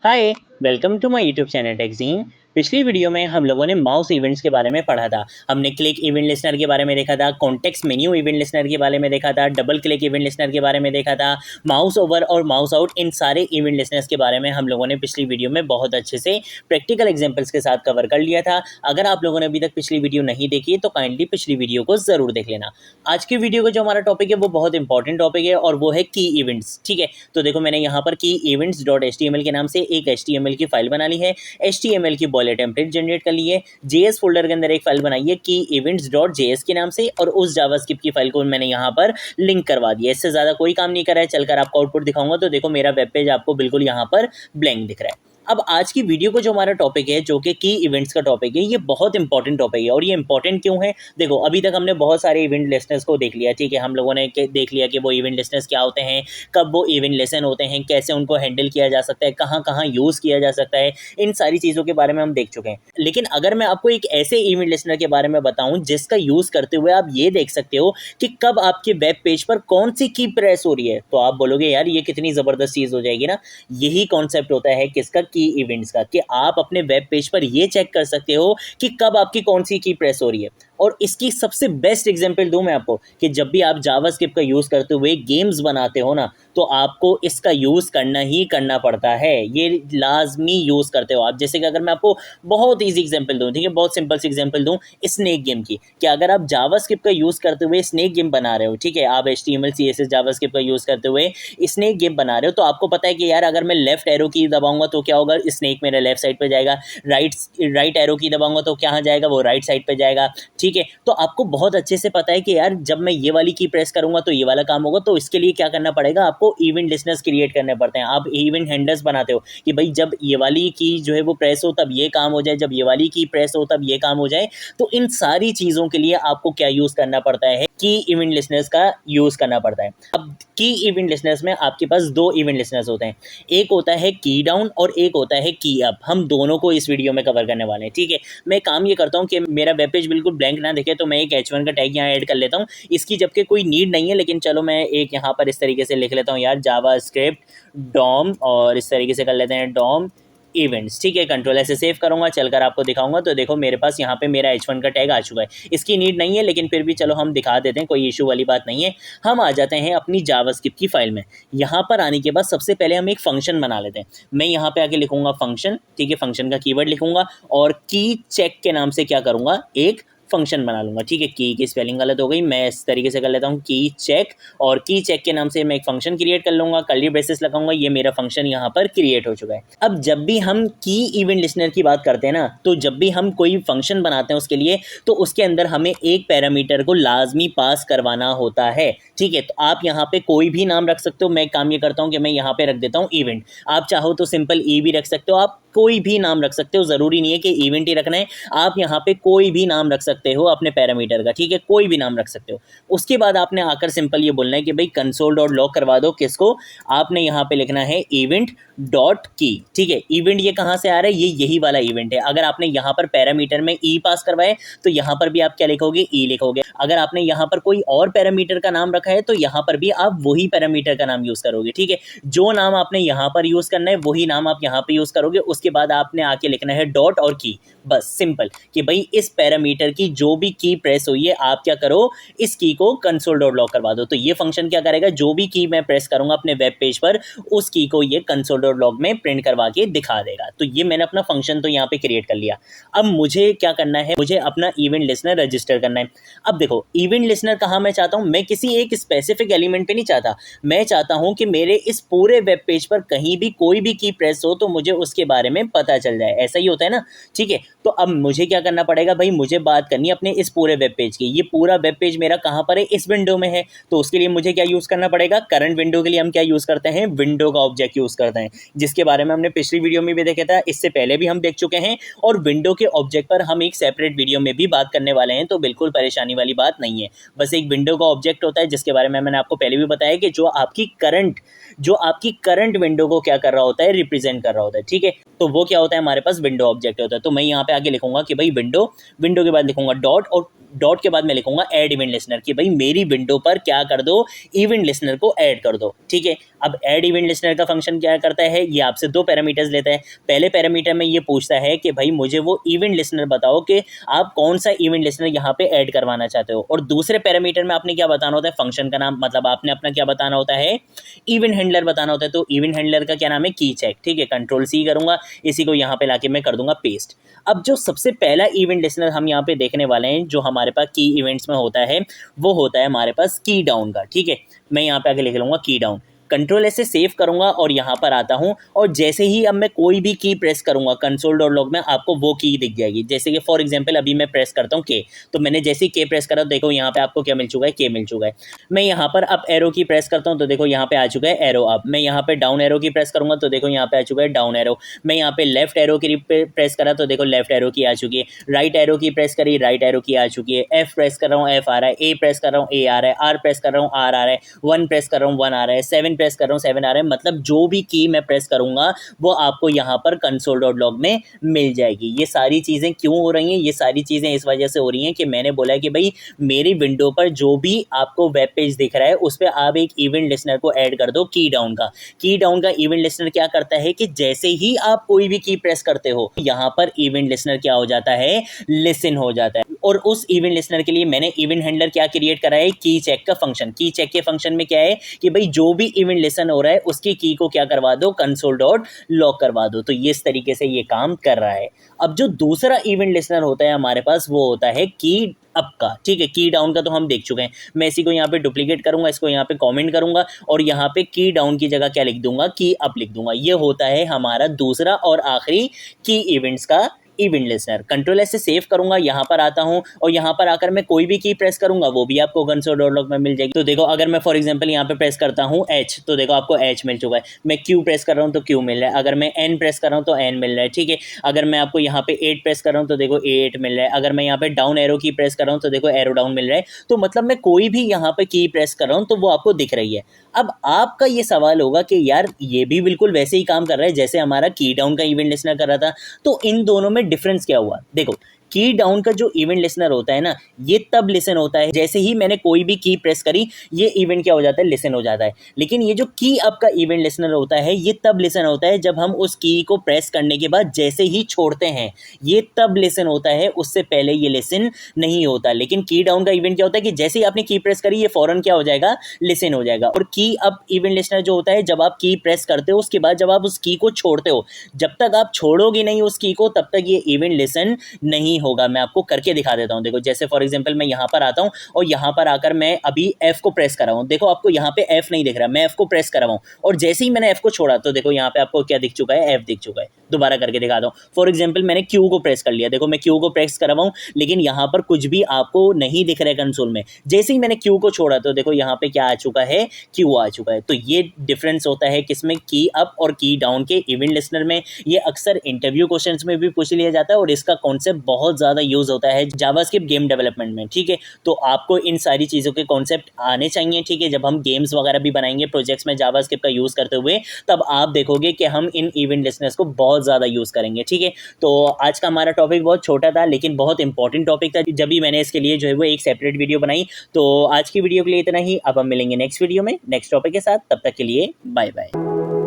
Hi. Welcome to my YouTube channel Techjeen. पिछली video में हम लोगों ने माउस इवेंट्स के बारे में पढ़ा था। हमने क्लिक इवेंट लिस्नर के बारे में देखा था, कॉन्टेक्स्ट मेन्यू इवेंट लिस्नर के बारे में देखा था, डबल क्लिक इवेंट लिस्नर के बारे में देखा था, माउस ओवर और माउस आउट, इन सारे इवेंट लिस्नर्स के बारे में हम लोगों ने पिछली वीडियो में बहुत अच्छे से प्रैक्टिकल एग्जाम्पल्स के साथ कवर कर लिया था। अगर आप लोगों ने अभी तक पिछली वीडियो नहीं देखी तो काइंडली पिछली वीडियो को जरूर देख लेना। आज की वीडियो का जो हमारा टॉपिक है वो बहुत इंपॉर्टेंट टॉपिक है और वो है की इवेंट्स। ठीक है, तो देखो मैंने यहाँ पर की इवेंट्स डॉट HTML के नाम से एक HTML की फाइल बना ली है। HTML की बॉयलर टेम्पलेट जनरेट कर ली है। JS फोल्डर के अंदर एक फाइल बनाई है की इवेंट्स डॉट JS के नाम से, और उस जावास्क्रिप्ट की फाइल को मैंने यहाँ पर लिंक करवा दिया। इससे ज़्यादा कोई काम नहीं करा है। चलकर आपको आउटपुट दिखाऊंगा तो देखो मेरा वेब पेज आपको बिल्कुल यहाँ पर ब्लैंक दिख रहा है। अब आज की वीडियो को जो हमारा टॉपिक है, जो कि की इवेंट्स का टॉपिक है, ये बहुत इंपॉर्टेंट टॉपिक है। और ये इंपॉर्टेंट क्यों है? देखो अभी तक हमने बहुत सारे इवेंट लिस्टनर्स को देख लिया। ठीक है, हम लोगों ने देख लिया कि वो इवेंट लिस्टनर्स क्या होते हैं, कब वो इवेंट लेसन होते हैं, कैसे उनको हैंडल किया जा सकता है, कहाँ कहाँ यूज़ किया जा सकता है, इन सारी चीज़ों के बारे में हम देख चुके हैं। लेकिन अगर मैं आपको एक ऐसे इवेंट लिस्टनर के बारे में बताऊं जिसका यूज़ करते हुए आप ये देख सकते हो कि कब आपके वेब पेज पर कौन सी की प्रेस हो रही है, तो आप बोलोगे यार ये कितनी ज़बरदस्त चीज़ हो जाएगी ना। यही कॉन्सेप्ट होता है किसका, की इवेंट्स का, कि आप अपने वेब पेज पर ये चेक कर सकते हो कि कब आपकी कौन सी की प्रेस हो रही है। और इसकी सबसे बेस्ट एग्जांपल दूं मैं आपको कि जब भी आप जावास्क्रिप्ट का यूज़ करते हुए गेम्स बनाते हो ना, तो आपको इसका यूज़ करना ही करना पड़ता है। ये लाजमी यूज़ करते हो आप। जैसे कि अगर मैं आपको बहुत ईजी एग्जांपल दूं, ठीक है, बहुत सिंपल सी एग्जांपल दूं स्नेक गेम की, कि अगर आप जावास्क्रिप्ट का यूज़ करते हुए स्नेक गेम बना रहे हो, ठीक है, आप HTML CSS जावास्क्रिप्ट का यूज़ करते हुए स्नेक गेम बना रहे हो, तो आपको पता है कि यार अगर मैं लेफ्ट एरो की दबाऊंगा तो क्या होगा, स्नेक मेरे लेफ्ट साइड पे जाएगा। राइट एरो की दबाऊंगा तो कहाँ जाएगा, वो राइट साइड पे जाएगा। ठीक है, तो आपको बहुत अच्छे से पता है कि यार जब मैं ये वाली की प्रेस करूंगा तो ये वाला काम होगा। तो इसके लिए क्या करना पड़ेगा, आपको इवेंट लिस्टनर्स क्रिएट करने पड़ते हैं। आप इवेंट हैंडलर्स बनाते हो कि भाई जब ये वाली की जो है वो प्रेस हो तब ये काम हो जाए, जब ये वाली की प्रेस हो तब ये काम हो जाए। तो इन सारी चीज़ों के लिए आपको क्या यूज़ करना पड़ता है, की इवेंट लिस्टनर्स का यूज़ करना पड़ता है। अब की इवेंट लिस्टनर्स में आपके पास दो इवेंट लिस्टनर्स होते हैं, एक होता है की डाउन और एक होता है की अप। हम दोनों को इस वीडियो में कवर करने वाले हैं। ठीक है, मैं काम ये करता हूँ कि मेरा वेब पेज बिल्कुल ब्लैंक ना दिखे, तो मैं एक H1 का टैग यहाँ ऐड कर लेता हूँ। इसकी जबकि कोई नीड नहीं है, लेकिन चलो मैं एक यहाँ पर इस तरीके से लिख लेता हूँ यार, जावास्क्रिप्ट डॉम, और इस तरीके से कर लेते हैं डॉम इवेंट्स। ठीक है, कंट्रोल ऐसे सेव करूंगा, चलकर आपको दिखाऊंगा तो देखो मेरे पास यहाँ पे मेरा H1 का टैग आ चुका है। इसकी नीड नहीं है, लेकिन फिर भी चलो हम दिखा देते हैं, कोई इशू वाली बात नहीं है। हम आ जाते हैं अपनी जावास्क्रिप्ट की फाइल में। यहाँ पर आने के बाद सबसे पहले हम एक फंक्शन बना लेते हैं। मैं यहाँ पे आके लिखूंगा फंक्शन। ठीक है, फंक्शन का कीवर्ड लिखूंगा और की चेक के नाम से क्या करूंगा, एक फंक्शन बना लूंगा। ठीक है, की स्पेलिंग गलत हो गई, मैं इस तरीके से कर लेता हूँ की चेक, और की चेक के नाम से मैं एक फंक्शन क्रिएट कर लूंगा, कर्ली ब्रेसेस लगाऊंगा। ये मेरा फंक्शन यहाँ पर क्रिएट हो चुका है। अब जब भी हम की इवेंट लिस्टनर की बात करते हैं ना, तो जब भी हम कोई फंक्शन बनाते हैं उसके लिए, तो उसके अंदर हमें एक पैरामीटर को लाजमी पास करवाना होता है। ठीक है, तो आप यहाँ पे कोई भी नाम रख सकते हो। मैं काम ये करता हूँ कि मैं यहाँ पे रख देता हूँ इवेंट। आप चाहो तो सिंपल ई भी रख सकते हो, आप कोई भी नाम रख सकते हो, ज़रूरी नहीं है कि इवेंट ही रखना है। आप यहाँ पे कोई भी नाम रख सकते हो अपने पैरामीटर का। ठीक है, कोई भी नाम रख सकते हो। उसके बाद आपने आकर सिंपल ये बोलना है कि भाई कंसोल डॉट लॉग करवा दो किसको, आपने यहाँ पे लिखना है इवेंट डॉट की। ठीक है, इवेंट ये कहाँ से आ रहा है, ये यही वाला इवेंट है। अगर आपने यहाँ पर पैरामीटर में ई पास करवाए तो यहाँ पर भी आप क्या लिखोगे, ई लिखोगे। अगर आपने यहाँ पर कोई और पैरामीटर का नाम रखा है तो यहाँ पर भी आप वही पैरामीटर का नाम यूज़ करोगे। ठीक है, जो नाम आपने यहाँ पर यूज़ करना है वही नाम आप यहाँ पे यूज़ करोगे। उसके बाद आपने आके लिखना है डॉट और की, बस सिंपल, कि भाई इस पैरामीटर की जो भी की प्रेस हुई है आप क्या करो, इस की को कंसोल डॉट लॉग करवा दो। तो ये फंक्शन क्या करेगा, जो भी की मैं प्रेस करूंगा अपने वेब पेज पर, उस की को ये कंसोल डॉट लॉग में प्रिंट करवा के दिखा देगा। तो ये मैंने अपना फंक्शन तो यहाँ पे क्रिएट कर लिया। अब मुझे क्या करना है, मुझे अपना इवेंट लिस्टनर रजिस्टर करना है। अब देखो इवेंट लिस्टनर कहाँ मैं चाहता हूँ, मैं किसी एक स्पेसिफिक एलिमेंट पे नहीं चाहता। मैं चाहता हूँ कि मेरे इस पूरे वेब पेज पर कहीं भी कोई भी की प्रेस हो तो मुझे उसके बारे में पता चल जाए। ऐसा ही होता है ना। ठीक है, तो अब मुझे क्या करना पड़ेगा भाई, मुझे बात करनी है अपने इस पूरे वेब पेज की। ये पूरा वेब पेज मेरा कहाँ पर है, इस विंडो में है। तो उसके लिए मुझे क्या यूज़ करना पड़ेगा, करंट विंडो के लिए हम क्या यूज़ करते हैं, विंडो का ऑब्जेक्ट यूज़ करते हैं, जिसके बारे में हमने पिछली वीडियो में भी देखा था, इससे पहले भी हम देख चुके हैं। और विंडो के ऑब्जेक्ट पर हम एक सेपरेट वीडियो में भी बात करने वाले हैं, तो बिल्कुल परेशानी वाली वाली बात नहीं है। बस एक विंडो का ऑब्जेक्ट होता है जिसके बारे में मैंने आपको पहले भी बताया कि जो आपकी करंट विंडो को क्या कर रहा होता है, रिप्रेजेंट कर रहा होता है। ठीक है, तो वो क्या होता है, हमारे पास विंडो ऑब्जेक्ट होता है। तो मैं यहाँ पे आगे लिखूंगा कि भाई विंडो के बाद लिखूंगा डॉट, और डॉट के बाद मैं लिखूंगा ऐड इवेंट लिसनर कि भाई मेरी विंडो पर क्या कर दो, इवेंट लिसनर को ऐड कर दो। ठीक है, अब ऐड इवेंट लिसनर का फंक्शन क्या करता है, ये आपसे दो पैरामीटर्स लेता है। पहले पैरामीटर में ये पूछता है कि भाई मुझे वो इवेंट लिसनर बताओ कि आप कौन सा इवेंट लिसनर यहाँ पे ऐड करवाना चाहते हो, और दूसरे पैरामीटर में आपने क्या बताना होता है, फंक्शन का नाम, मतलब आपने अपना क्या बताना होता है, इवेंट हैंडलर बताना होता है। तो इवेंट हैंडलर का क्या नाम है, की चेक। ठीक है, कंट्रोल सी करूंगा, इसी को यहाँ पे लाके मैं कर दूंगा पेस्ट। अब जो सबसे पहला इवेंट लिसनर हम यहाँ पे देखने वाले हैं जो हमारे पास की इवेंट्स में होता है, वो होता है हमारे पास की डाउन का। ठीक है, मैं यहाँ पे आगे लिख लूँगा की डाउन, कंट्रोल ऐसे सेव करूंगा और यहाँ पर आता हूँ, और जैसे ही अब मैं कोई भी की प्रेस करूंगा console.log में आपको वो की दिख जाएगी। जैसे कि फॉर एग्जांपल अभी मैं प्रेस करता हूँ के, तो मैंने जैसे ही के प्रेस करा तो देखो यहाँ पे आपको क्या मिल चुका है, के मिल चुका है। मैं यहाँ पर अब एरो की प्रेस करता हूँ तो देखो यहाँ पे आ चुका है एरो। अब मैं यहाँ पे डाउन एरो की प्रेस करूंगा तो देखो यहाँ पे आ चुका है डाउन एरो। मैं यहाँ पे लेफ्ट एरो की प्रेस करा तो देखो लेफ्ट एरो की आ चुकी है। राइट एरो की प्रेस करी, राइट एरो की आ चुकी है। एफ प्रेस कर रहा हूँ, एफ आ रहा है। ए प्रेस कर रहा हूँ, ए आ रहा है। आर प्रेस कर रहा हूँ, आर आ रहा है। 1 प्रेस कर रहा हूँ, 1 आ रहा है। 7 प्रेस कर रहा हूँ, 7 आ रहा है। मतलब जो भी की मैं प्रेस करूंगा वो आपको यहाँ पर console.log में मिल जाएगी। ये सारी चीजें क्यों हो रही हैं, ये सारी चीजें इस वजह से हो रही हैं कि मैंने बोला कि भाई मेरी विंडो पर जो भी आपको वेब पेज दिख रहा है उस पर आप एक इवेंट लिसनर को ऐड कर दो की डाउन का। की डाउन का इवेंट लिसनर क्या करता है कि जैसे ही आप कोई भी की प्रेस करते हो यहाँ पर इवेंट लिसनर क्या हो जाता है, लिसन हो जाता है। और उस इवेंट लिसनर के लिए मैंने इवेंट हैंडलर क्या क्रिएट करा है, की चेक का फंक्शन। की चेक के फंक्शन में क्या है कि भाई जो भी इवेंट लिसन हो रहा है उसकी की को क्या करवा दो, console.log करवा दो। तो ये इस तरीके से ये काम कर रहा है। अब जो दूसरा इवेंट लिसनर होता है हमारे पास वो होता है की अप का। ठीक है, की डाउन का तो हम देख चुके हैं। मैं इसी को यहाँ पे डुप्लीकेट करूंगा, इसको यहाँ पे कमेंट करूंगा और यहाँ पे की डाउन की जगह क्या लिख दूंगा, की अप लिख दूंगा। ये होता है हमारा दूसरा और आखिरी की इवेंट्स का इवेंट लिसनर। कंट्रोल एस से सेव करूंगा, यहाँ पर आता हूँ और यहाँ पर आकर मैं कोई भी की प्रेस करूंगा वो भी आपको console.log में मिल जाएगी। तो देखो अगर मैं फॉर एग्जांपल यहाँ पे प्रेस करता हूँ H तो देखो आपको H मिल चुका है। मैं Q प्रेस कर रहा हूँ तो Q मिल रहा है। अगर मैं N प्रेस कर रहा हूँ तो N मिल रहा है। ठीक है, अगर मैं आपको यहाँ पे 8 प्रेस कर रहा हूँ तो देखो 8 मिल रहा है। अगर मैं यहाँ पे डाउन एरो की प्रेस कर रहा हूँ तो देखो एरो डाउन मिल रहा है। तो मतलब मैं कोई भी यहाँ पे की प्रेस कर रहा हूँ तो वो आपको दिख रही है। अब आपका ये सवाल होगा कि यार ये भी बिल्कुल वैसे ही काम कर रहा है जैसे हमारा की डाउन का इवेंट लिसनर कर रहा था, तो इन दोनों में डिफरेंस क्या हुआ। देखो की डाउन का जो इवेंट लिसनर होता है ना, ये तब लिसन होता है जैसे ही मैंने कोई भी की प्रेस करी ये इवेंट क्या हो जाता है, लिसन हो जाता है। लेकिन ये जो की अप का इवेंट लिसनर होता है ये तब लिसन होता है जब हम उस की को प्रेस करने के बाद जैसे ही छोड़ते हैं, ये तब लिसन होता है, उससे पहले ये लिसन नहीं होता। लेकिन की डाउन का इवेंट क्या होता है कि जैसे ही आपने की प्रेस करी ये फौरन क्या हो जाएगा, लिसन हो जाएगा। और की अप इवेंट लिसनर जो होता है जब आप की प्रेस करते हो उसके बाद जब आप उस की को छोड़ते हो, जब तक आप छोड़ोगे नहीं उस की को तब तक ये इवेंट लिसन नहीं होगा। मैं आपको करके दिखा देता हूं। देखो जैसे फॉर एग्जांपल मैं यहां पर आता हूं और यहां पर आकर मैं अभी F को प्रेस कर रहा हूं। देखो आपको यहां पे F नहीं दिख रहा, मैं F को प्रेस कर रहा हूं और जैसे ही मैंने F को छोड़ा तो देखो यहां पे आपको क्या दिख चुका है, F दिख चुका है। दोबारा करके दिखाता हूं। फॉर एग्जांपल मैंने Q को प्रेस कर लिया, देखो मैं Q को प्रेस कर रहा हूं लेकिन यहां पर कुछ भी आपको नहीं दिख रहा है कंसोल में। जैसे ही मैंने Q को छोड़ा तो देखो यहां पे क्या आ चुका है, Q आ चुका है। तो ये डिफरेंस होता है किसमें, की अप और की डाउन के इवेंट लिसनर में। ये अक्सर इंटरव्यू क्वेश्चंस में भी पूछ लिया जाता है और इसका कॉन्सेप्ट बहुत ज्यादा यूज होता है जावास्क्रिप्ट गेम डेवलपमेंट में। ठीक है, तो आपको इन सारी चीज़ों के कॉन्सेप्ट आने चाहिए। ठीक है, जब हम गेम्स वगैरह भी बनाएंगे प्रोजेक्ट्स में जावास्क्रिप्ट का यूज़ करते हुए तब आप देखोगे कि हम इन इवेंट लिसनर्स को बहुत ज़्यादा यूज़ करेंगे। ठीक है, तो आज का हमारा टॉपिक बहुत छोटा था लेकिन बहुत इंपॉर्टेंट टॉपिक था, जब भी मैंने इसके लिए जो है वो एक सेपरेट वीडियो बनाई। तो आज की वीडियो के लिए इतना ही। अब हम मिलेंगे नेक्स्ट वीडियो में नेक्स्ट टॉपिक के साथ, तब तक के लिए बाय बाय।